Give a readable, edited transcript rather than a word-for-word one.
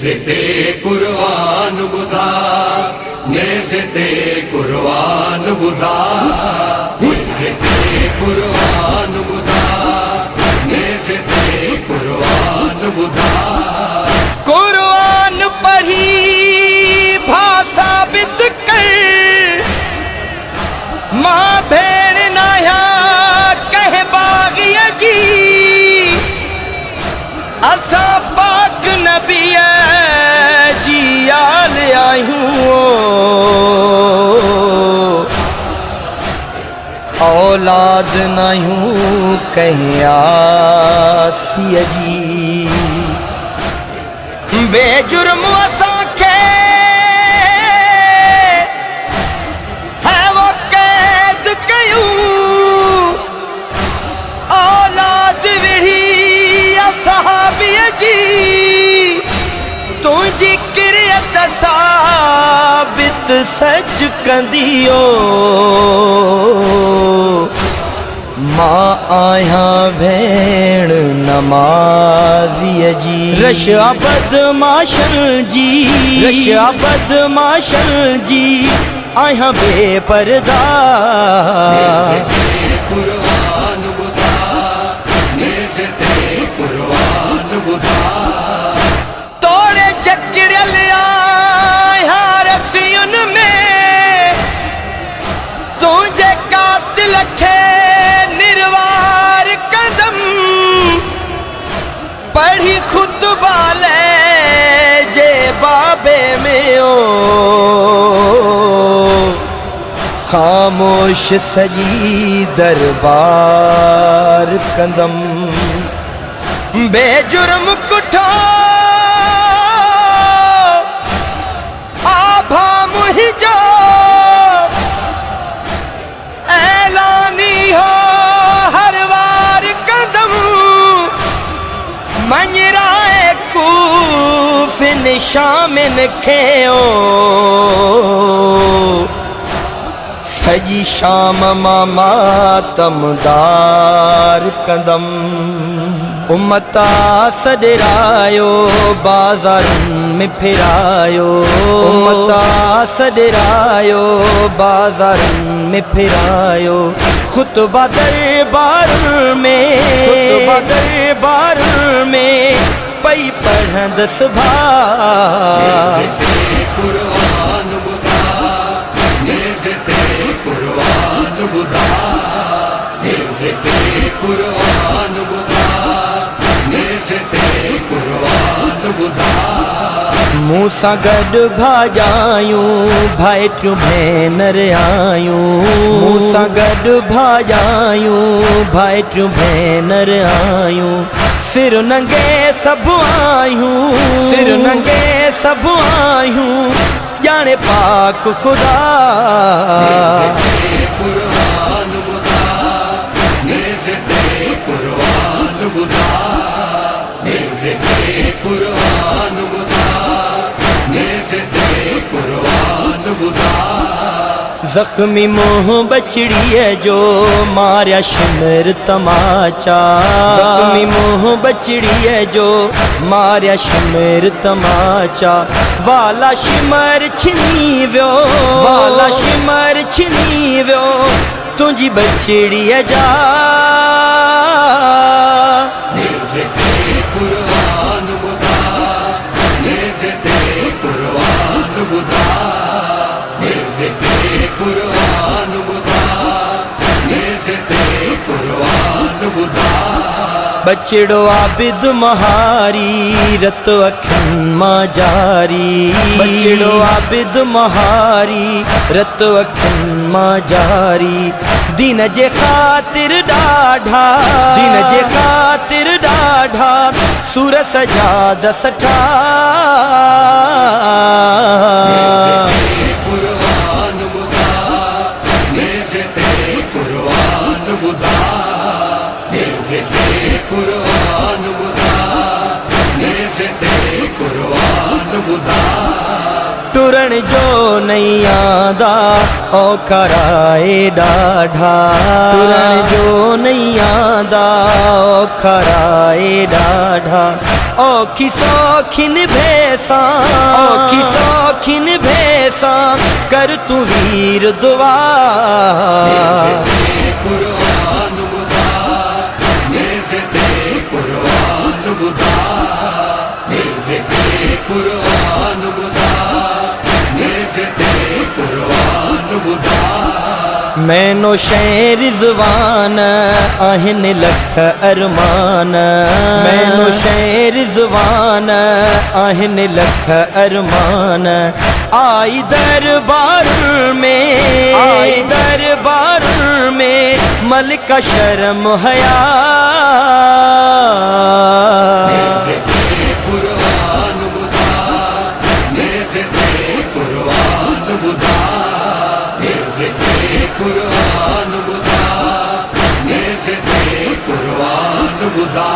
नेज़ते कुर्बान बुधा, नेज़ते कुर्बान बुधा, नेज़ते कुर्बान बुधा, नेज़ते कुर्बान बुधा। कुर्बान पढ़ी भाषा बित कर माँ भेण नाया कह बागी जी असा पाक नबी जी आल आयूं औलाद नायूं कहीं आसिया जी बेजुर्म असांखे है वो कैद कयूं औलाद विढ़ी असहाबीअ जी तुंहिंजी किरियत साबित सच कंदियो मां आहियां भेण नमाज़ीअ जी रश अबद माशल जी रश अबद माशल जी आहियां बेपर्दा कुर्बान बुधा, नेज़ते कुर्बान बुधा। तोड़े जकड़ियल आहियां रसियुन में तुंहिंजे कातिल खे निर्वार कदम पढ़ी खुतबा ले जे बाबे में ओ खामोश सजी दरबार कंदम बेजुर्म कुठो आभा मुहिंजो ऐलानी हो हर वार कदम मंजराए कूफिन शामिन खेओ सजी शाम मातमदार कंदम उम्मता सॾरायो बाज़ारनि में फिरायो उम्मता सॾरायो बाज़ारनि में फिरायो खुतबा दरबार में पई पढ़ंदसि भा कुर्बान बुधा, नेज़ते कुर्बान बुधा, नेज़ते कुर्बान बुधा, नेज़ते कुर्बान बुधा। मूं सां गॾु भाॼायूं भाइटियूं भेनर आयूं मूं सां गॾु भाॼायूं भाइटियूं भेनर आयूं सिर नंगे सभु आयूं सिर नंगे सभु आयूं ॼाणे पाक ख़ुदा कुर्बान बुधा, नेज़ते कुर्बान बुधा, नेज़ते कुर्बान बुधा, नेज़ते कुर्बान बुधा। ज़ख्मी मोह बचड़ीअ जो मारिया शिमर तमाचा ज़ख्मी मोह बचड़ीअ जो मारिया शिमर तमाचा वाला शिमर छिनी वियो वाला शिमर छिनी वियो तुंहिंजी बचड़ीअ जा नेज़ते कुर्बान बुधा, नेज़ते कुर्बान बुधा, नेज़ते कुर्बान बुधा, नेज़ते कुर्बान बुधा। बचड़ो आबिद महारी रत अखियुनि मां जारी बचड़ो आबिद महारी रत अखियुनि मां जारी दीन जे ख़ातिर ॾाढा दीन जे ख़ातिर ॾाढा सुर सजाद सठा कुर्बान बुधा, नेज़ते कुर्बान बुधा, नेज़ते कुर्बान बुधा, नेज़ते कुर्बान बुधा। टुरण जो नहीं आंदा औखराए ॾाढा टुरण जो नहीं आंदा औखराए ॾाढा औखी सौखिन भेसा औखी सौखिन भेसा कर तू वीर दुआ कुरान मुदा नेज़े कुरान मुदा नेज़े कुरान मुदा नेज़े कुरान मुदा मैनो शे रिज़वान आहिन लख अरमान मैनो शे रिज़वान आहिन लख अरमान आई दरबार में मलिका शर्म हया कुरान मुदा नेज़े कुरान मुदा नेज़े कुरान मुदा नेज़े कुरान मुदा